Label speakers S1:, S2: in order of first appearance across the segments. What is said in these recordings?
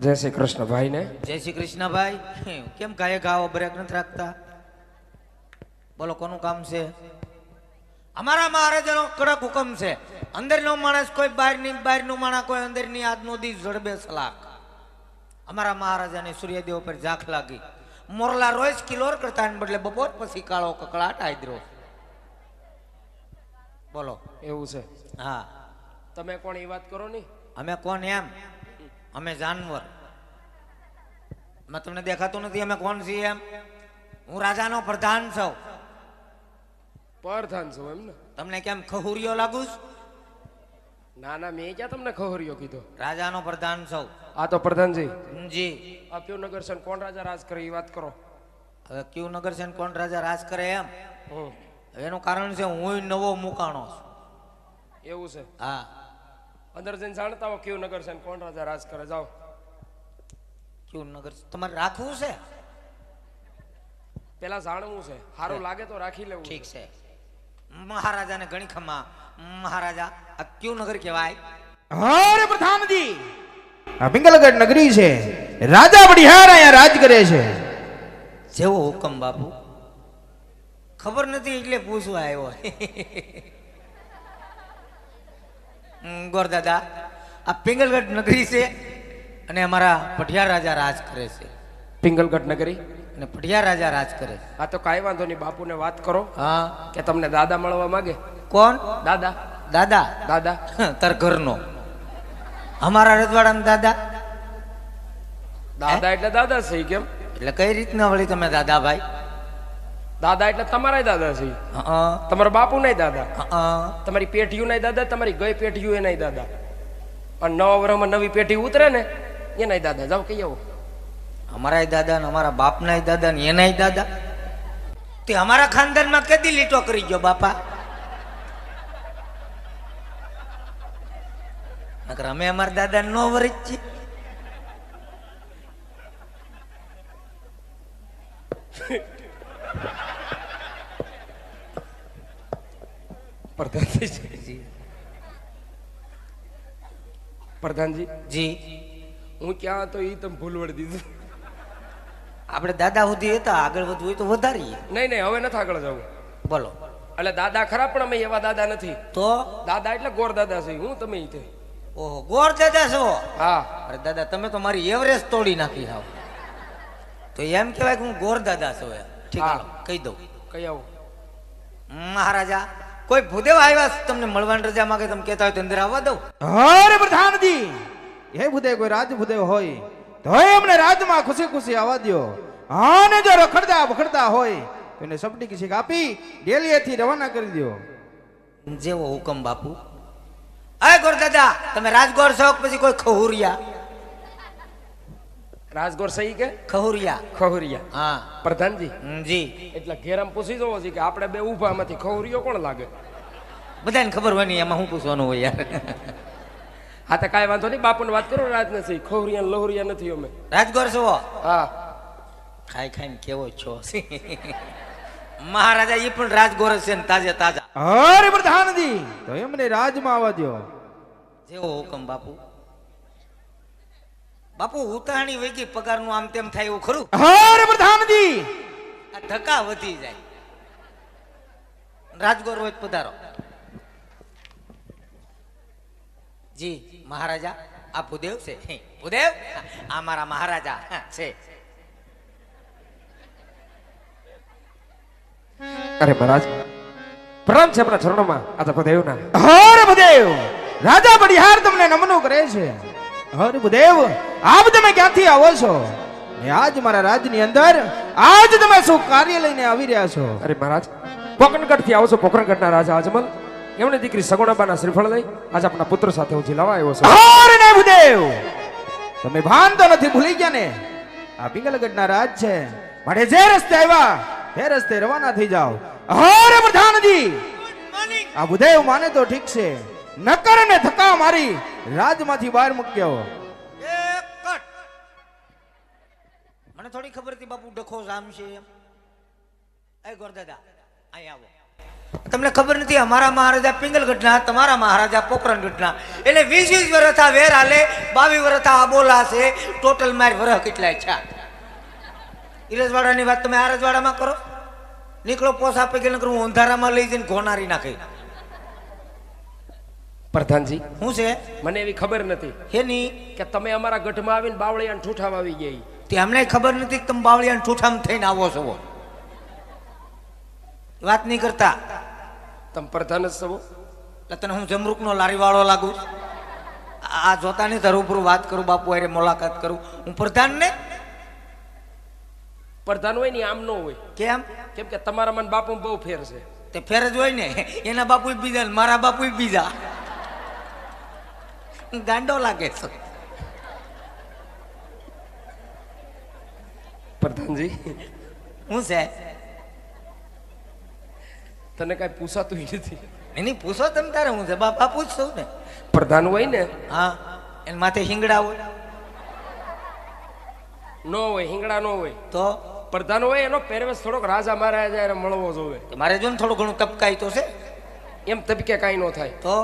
S1: જય શ્રી કૃષ્ણ ભાઈ ને.
S2: જય શ્રી કૃષ્ણ ભાઈ. કેમ ગાયે ગાવો બ્રેક નથી રાખતા? બોલો કોનું કામ છે? અમારા મહારાજાનો કડક હુકમ છે, અંદરનો માણસ કોઈ બહારનું માણસ કોઈ અંદરની આજનો દી જડબે સલાક. અમારા મહારાજાને સૂર્યદેવ પર ઝાંખ લાગી, મોરલા રોજ કિલોર કરતા બદલે બપોર પછી કાળો કકળાટ આદરો. બોલો
S1: એવું છે?
S2: હા.
S1: તમે કોણ એ વાત કરો ની.
S2: અમે કોણ એમ? અમે જાનવર. તમને દેખાતું નથી અમે કોણ છીએ એમ? હું રાજાનો પ્રધાન છું.
S1: પ્રધાન છો એમ ને?
S2: તમને કેમ ખહુરિયો લાગુ?
S1: ના ના, મેં ક્યાં તમને ખહુરિયો કીધો?
S2: રાજાનો પ્રધાન છું.
S1: આ તો પ્રધાનજી.
S2: જી.
S1: આ કયું નગર છે, કોણ રાજા રાજ કરે એ વાત કરો.
S2: હવે કયું નગર છે કોણ રાજા રાજ કરે એમ? એનું કારણ છે હું નવો મુકાણો છું.
S1: એવું છે?
S2: હા.
S1: અંદર જઈને જાણતા હો કયું નગર છે કોણ રાજા રાજ કરે. જાઓ.
S2: કયું નગર તમારે રાખવું છે?
S1: પેલા જાણવું છે, સારું લાગે તો રાખી લેવું.
S2: ઠીક છે. મહારાજાને ઘણી ખમા. મહારાજા આ કયું નગર કહેવાય?
S3: અરે પ્રધાનજી, આ પિંગલગઢ નગરી છે. રાજા બડિહાર અહીંયા રાજ કરે છે.
S2: જેવો હુકમ બાપુ. ખબર નથી એટલે પૂછવા આવ્યો. ગોરદાદા, આ પિંગલગઢ નગરી છે અને અમારા પઠિયાર રાજા રાજ કરે છે.
S1: પિંગલગઢ નગરી
S2: અને પઠિયાર રાજા રાજ કરે છે.
S1: આ તો કાંઈ વાંધો નહીં, બાપુને વાત કરો.
S2: હા.
S1: કે તમને દાદા મળવા માંગે.
S2: કોણ
S1: દાદા?
S2: દાદા?
S1: દાદા
S2: તાર ઘરનો. અમારા રજવાડાના દાદા?
S1: દાદા એટલે દાદા છે કેમ?
S2: એટલે કઈ રીતના વળી તમે દાદા ભાઈ?
S1: દાદા એટલે તમારા દાદા છે. તમારા બાપુ નહીં દાદા. તમારી પેઢીયું નહીં દાદા, તમારી ગઈ પેઢીયું એ નહીં દાદા. અને નવા વર્ષમાં નવી પેઢી ઉતરે ને એ નહીં દાદા. જાઓ કઈ આવો.
S2: અમારા દાદા ને અમારા બાપના દાદા ને એના દાદા? તે અમારા ખાનદાનમાં કેદી લીટો કરી ગયો બાપા? નકર અમે અમારા દાદા નો વરિત છીએ.
S1: પ્રધાનજી
S2: જી.
S1: હું ક્યાં હતો એ તમે ભૂલ વળી દીધું.
S2: આપણે દાદા સુધી હતા, આગળ વધવું હોય તો વધારીએ.
S1: નહીં નહીં, હવે નથી આગળ જવું.
S2: બોલો.
S1: એટલે દાદા ખરા, પણ અમે એવા દાદા નથી.
S2: તો
S1: દાદા એટલે ગોર દાદા છે. હું તમે ઈ.
S2: ઓહો, ગોર દાદા છો?
S1: હા.
S2: અરે દાદા, તમે તો મારી એવરેસ્ટ તોડી નાખી હાવ. તો એમ કહેવાય કે હું ગોર દાદા છું એમ? ઠીક, હાલો કહી દઉં.
S1: કઈ આવું.
S2: મહારાજા, કોઈ ભૂદેવ આવ્યા છે તમને મળવાની રજા માંગે, તમે કહેતા હોય તો અંદર આવવા દઉં?
S3: અરે પ્રધાનજી, એ ભૂદેવ કોઈ રાજ ભૂદેવ હોય તો એમને રાજમાં ખુશી ખુશી આવવા દ્યો. અને જો રખડતા ભખડતા હોય તો એને સપટી કિસી આપી ડેલીએથી રવાના કરી દો.
S2: જેવો હુકમ બાપુ. અરે ગોર દાદા, તમે રાજગોર છો પછી કોઈ ખહુરિયા?
S1: રાજગોર સહી કે
S2: ખહુરિયા?
S1: ખહુરિયા.
S2: હા.
S1: પ્રધાનજી
S2: જી.
S1: એટલે ઘેરામ પૂછી જોવો છે કે આપણે બે ઊભા માંથી ખહુરિયો કોણ લાગે?
S2: બધાને ખબર હોય નહીં, એમાં શું પૂછવાનું હોય યાર.
S1: હા તો કાંઈ વાંધો નહીં, બાપુને વાત કરો. રાજ નથી, ખહુરિયા લહુરિયા નથી અમે.
S2: રાજગોર છો?
S1: હા.
S2: ખાઈ ખાઈને કેવો છો? મહારાજા એ પણ રાજગોર છે ને તાજે તાજા.
S3: અરે પ્રધાનજી, તો એમને રાજમાં આવવા દ્યો.
S2: જેવો હુકમ બાપુ. બાપુ ઉતાણી વૈકી પગારનું આમ તેમ થાય એવું ખરું?
S3: અરે પ્રધાનજી,
S2: આ ધક્કા વધી જાય. રાજગોર હોય પધારો. જી મહારાજા, આ ભૂદેવ છે. ભૂદેવ, આ મારા મહારાજા છે.
S1: અરે મહારાજ, પ્રણામ છે આપણા ચરણોમાં. આ તો ભૂદેવના.
S3: અરે ભૂદેવ, રાજા બડિહાર તમને નમનો કરે છે. અરે ભૂદેવ, આપ તમે ક્યાંથી આવો છો? ને આજ મારા રાજની અંદર આજ તમે શું કાર્ય લઈને આવી રહ્યા છો?
S1: અરે મહારાજ, પોકરણગઢ થી આવો છો. પોકરણગઢના રાજા અજમલ એમણે દીકરી સગુણાબાના શ્રીફળ લઈ આજ આપણા પુત્ર સાથે હું જીલાવા આવ્યો છું.
S3: અરે ને ભૂદેવ, તમે ભાન તો નથી ભૂલી ગયા ને? આ પિંગલગઢના રાજ છે, માટે જે રસ્તે આવ્યા તે રસ્તે રવાના થઈ જાઓ. અરે પ્રધાનજી, આ ભૂદેવ માને તો ઠીક છે, નકર ને ધક્કા મારી રાજમાંથી બહાર મૂક્યો.
S2: મને થોડી ખબર હતી બાપુ ડખો જામ છે એમ. એ ગોરદાદા અહીં આવો. તમને ખબર નથી અમારા મહારાજા પિંગલગઢના તમારા મહારાજા પોખરણગઢના એટલે 20 વર્ષ આ વેર હાલે 22 વર્ષ આ બોલા છે ટોટલ માર વરહ કેટલાય છે ઈરજવાડાની વાત તમે આ રજવાડામાં કરો નીકળો પોસ આપે કે નકર હું અંધારામાં લઈ જઈને ઘોનારી નાખી
S1: પ્રધાનજી
S2: શું છે
S1: મને એવી ખબર નથી
S2: હેની
S1: કે તમે અમારા ગઢમાં આવીને બાવળિયાને ઠૂઠામાં આવી ગઈ.
S2: તે અમને ખબર નથી કે તમે બાવળિયાને ઠૂઠામાં થઈને આવો છો વાત નહીં કરતા
S1: તમે પ્રધાન જ છો.
S2: એટલે તને હું જમરૂકનો લારીવાળો લાગુ આ જોતા નહીં ધરું ઉપર વાત કરું બાપુ અરે મુલાકાત કરું હું પ્રધાન ને
S1: પ્રધાન હોય ને આમ ન હોય.
S2: કેમ
S1: કેમ કે તમારા મન બાપુ બહુ ફેર છે.
S2: તે ફેર જ હોય ને એના બાપુ બીજા ને મારા બાપુ બીજા ગાંડો લાગે છે
S1: પ્રધાનજી
S2: હું છે
S1: તને કઈ પૂછાતું નથી.
S2: એની પૂછો તમે તારે હું છે બાપા પૂછશું ને
S1: પ્રધાન હોય ને
S2: હા એને માથે હિંગડા હોય
S1: ન હોય હિંગડા ન હોય
S2: તો
S1: પ્રધાન હોય એનો પહેરવેશ થોડોક રાજા મહારાજા એને મળવો જોવે.
S2: મારે જો ને થોડું ઘણું ટપકાય તો છે
S1: એમ તબકે કાંઈ ન થાય.
S2: તો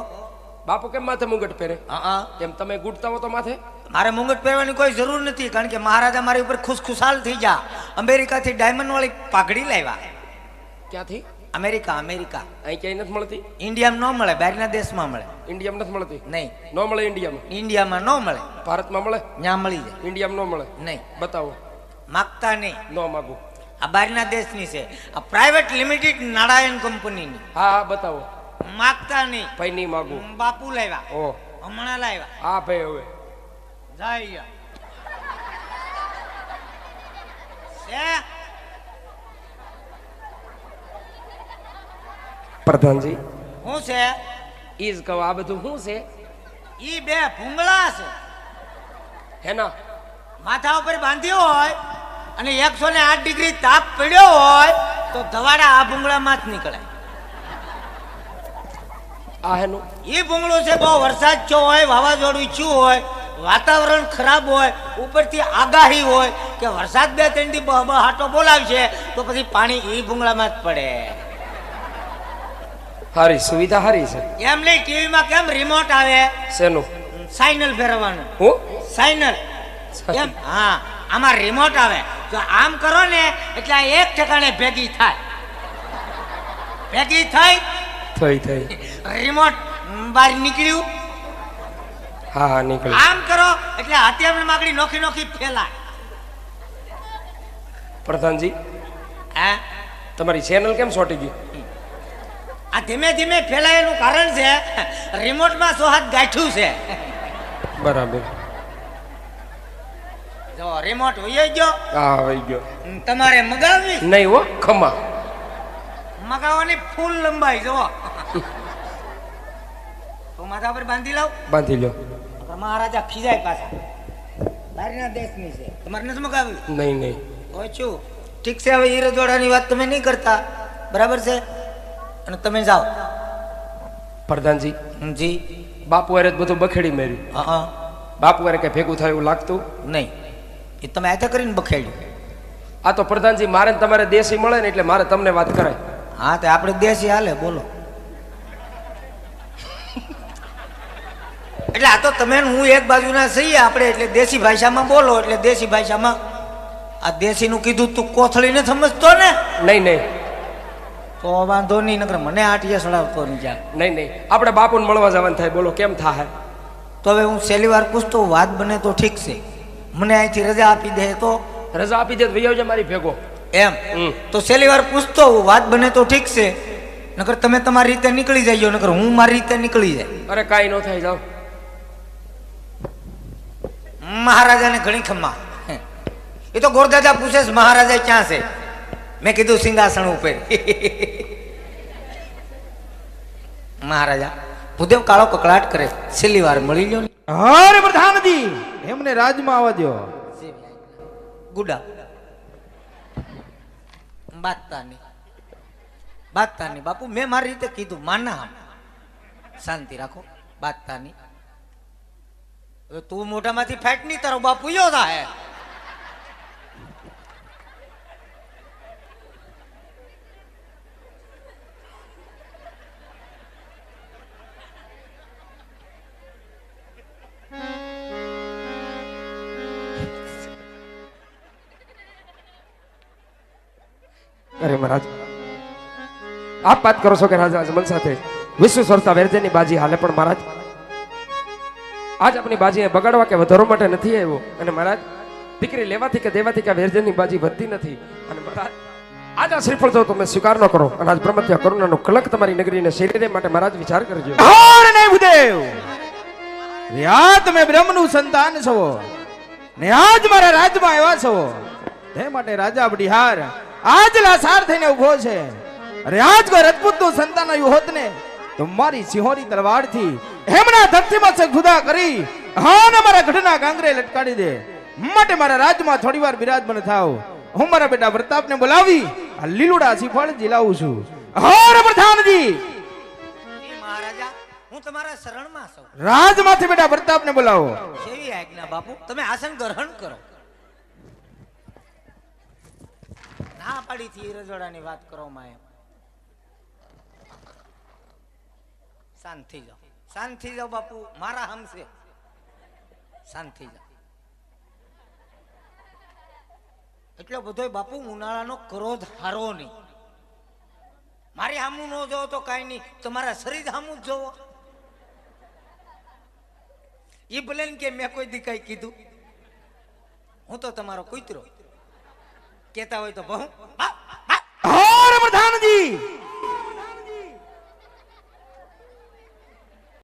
S1: બાપુ કેમ માથે મુગટ પહેરે?
S2: હા
S1: એમ તમે ગુડતા હો તો માથે?
S2: મારે મુંગટ પહેરવાની કોઈ જરૂર નથી કારણ કે મહારાજા મારી ઉપર ખુશખુશાલ થઈ જા અમેરિકાથી ડાયમંડ વાળી પાઘડી લાવ્યા.
S1: ક્યાંથી?
S2: અમેરિકા અમેરિકા
S1: અહીં ક્યાંય નથી મળતી.
S2: ઇન્ડિયામાં ન મળે બહારના દેશમાં મળે.
S1: ઇન્ડિયામાં નથી મળતી.
S2: નહીં
S1: ન મળે ઇન્ડિયામાં.
S2: ઇન્ડિયામાં ન મળે
S1: ભારતમાં મળે.
S2: ત્યાં મળી જાય
S1: ઇન્ડિયામાં ન મળે.
S2: નહીં
S1: બતાવો.
S2: માગતા નહીં
S1: ન માગું.
S2: આ બહારના દેશની છે આ પ્રાઇવેટ લિમિટેડ નારાયણ કંપનીની.
S1: હા હા બતાવો.
S2: માગતા નહીં
S1: ભાઈ નહીં માગું.
S2: બાપુ લાવ્યા
S1: ઓ
S2: હમણાં લાવ્યા
S1: હા ભાઈ હવે
S2: જાય છે
S1: પ્રધાનજી
S2: શું છે
S1: ઈ જ કહો આ બધું શું છે?
S2: ઈ બે ભૂંગળા છે
S1: હેના
S2: માથા ઉપર બાંધ્યો હોય અને 108 ડિગ્રી તાપ પડ્યો હોય તો ધવાડા આ ભૂંગળામાં જ નીકળે.
S1: આ હેનું
S2: ઈ ભૂંગળું છે બહુ વરસાદ થયો હોય વાવાઝોડું થયું હોય વાતાવરણ ખરાબ હોય ઉપરથી આગાહી હોય કે વરસાદ 2-3 દી હાટો બોલાવશે તો પછી પાણી ઈ ભૂંગળામાં જ પડે.
S1: હારી સુવિધા હારી છે.
S2: એમ નહીં ટીવીમાં કેમ રિમોટ આવે
S1: શેનું?
S2: સાઇનલ ફેરવવાનું
S1: હું
S2: સાઇનલ એમ હા આમાં રિમોટ આવે જો આમ કરો ને એટલે આ એક ઠેકાણે ભેગી થાય ભેગી થઈ રિમોટ બહાર નીકળ્યું.
S1: હા હા નીકળી.
S2: આમ કરો એટલે હાથિયાર માગડી નોખી નોખી ફેલાય.
S1: પ્રધાનજી
S2: હે
S1: તમારી ચેનલ કેમ છોટી ગઈ?
S2: આ ધીમે ધીમે ફેલાય એનું કારણ છે રિમોટમાં સોહાત ગાંઠ્યું છે.
S1: બરાબર.
S2: જો રિમોટ વયો ગયો.
S1: હા વહી ગયો.
S2: તમારે મગાવવી
S1: નહીં હો ખમા
S2: મગાવવાની ફૂલ લંબાઈ જો તો માથા પર બાંધી લાવ.
S1: બાંધી લો.
S2: મહારાજા ખીજાય પાછા બહારના દેશની છે તમારે નથી મગાવી.
S1: નહીં નહીં
S2: હોય છું ઠીક છે હવે ઈ રજવાડાની વાત તમે નહીં કરતા બરાબર છે અને તમે જાઓ.
S1: પ્રધાનજી
S2: જી
S1: બાપુ હારે જ બધું બખેડી મેર્યું.
S2: હા
S1: બાપુ હારે કઈ ભેગું થાય એવું લાગતું
S2: નહીં એ તમે આતે કરીને બખેડ્યું.
S1: આ તો પ્રધાનજી મારે ને તમારે દેશી મળે ને એટલે મારે તમને વાત કરાય.
S2: હા તો આપણે દેશી હાલે બોલો. એટલે આ તો તમે ને હું એક બાજુના છીએ આપણે એટલે દેશી ભાષામાં બોલો એટલે દેશી ભાષામાં આ દેશીનું કીધું તું કોથળી ને સમજતો ને.
S1: નહીં નહીં
S2: તો વાંધો નહીં નકર મને આટીએ સડાવતો નહીં જા.
S1: નહીં નહીં આપણે બાપુને મળવા જવાનું થાય. બોલો કેમ થાય?
S2: તો હવે હું છેલ્લી વાર પૂછતો વાત બને તો ઠીક છે મને અહીંથી રજા આપી દે તો.
S1: રજા આપી દે તો વહી આવજે મારી ભેગો.
S2: એમ તો છેલ્લી વાર પૂછતો વાત બને તો ઠીક છે નકર તમે તમારી રીતે નીકળી જાય નકર હું મારી રીતે નીકળી જાય.
S1: અરે કાંઈ ન થાય જાઓ.
S2: મહારાજાને ઘણી ખમ્મા એ તો ગોરદાદા પૂછે છે મહારાજા ક્યાં છે મેં કીધું સિંહાસન ઉપર. મહારાજા ભૂદેવ કાળો કકળાટ કરે છેલ્લી વાર મળી લ્યો ને.
S3: અરે પ્રધાનજી એમને રાજમાં આવવા દો.
S2: ગુડા બાતતાની બાપુ મેં મારી રીતે કીધું માના શાંતિ રાખો બાતતાની. હવે તું મોઢામાંથી ફેટ નહીં તારો બાપુ યો થાય.
S1: હે મહારાજ આપ વાત કરો છો કે રાજા અજમલ સાથે વિશ્વ સરતા વેરજેની બાજી હાલે, પણ મહારાજ આજ આપણી બાજી બગાડવા કે વધારવા માટે નથી આવ્યો. અને મહારાજ દીકરી લેવાથી કે દેવાથી કે વેરજેની બાજી વધતી નથી. અને મહારાજ આજ આ શ્રીફળ જો તમે સ્વીકાર ન કરો અને આજ બ્રહ્મત્યા કરુણાનો કલંક તમારી નગરીને શરીરે માટે મહારાજ વિચાર કરજો.
S3: અહોર ને ભૂદેવ રિયા તમે બ્રહ્મનું સંતાન છો ને આજ મારા રાજમાં આવ્યા છો, તે માટે રાજા બડિહાર આજ લાસાર થઈને ઉભો છે. અરે આજ કોઈ રજપૂતનું સંતાન આવ્યું હોત ને તો મારી સિંહોરી તલવારથી એમના ધરતીમાં સે ખુદા કરી હા ને મારા ગઢના ગાંગરે લટકાડી દે. માટે મારા રાજમાં થોડી વાર બિરાજમાન થાવ. હું મારા બેટા પ્રતાપને બોલાવી આ લીલુડા શ્રીફળ જીલાવું છું. અહોર પ્રધાનજી
S2: મહારાજા હું તમારા શરણમાં છું.
S3: રાજમાંથી બેટા પ્રતાપને બોલાવો.
S2: કેવી આજ્ઞા બાપુ, તમે આસન ગ્રહણ કરો. ના પાડી થી રજવાડાની વાત કરો માં એમ. શાંત થઈ જાઓ, શાંત થઈ જાઓ બાપુ, મારા હમશે. શાંત થઈ જાઓ. એટલો બધો બાપુ ઉનાળાનો ક્રોધ હારો નહીં. મારી હામું ન જોવો તો કાંઈ નહીં, તમારા શરીર હામું જ જોવો. એ ભલે ને કે મેં કોઈ દી કઈ કીધું, હું તો તમારો કૂતરો. કેતા હોય તો બહુ
S3: અહોર પ્રધાનજી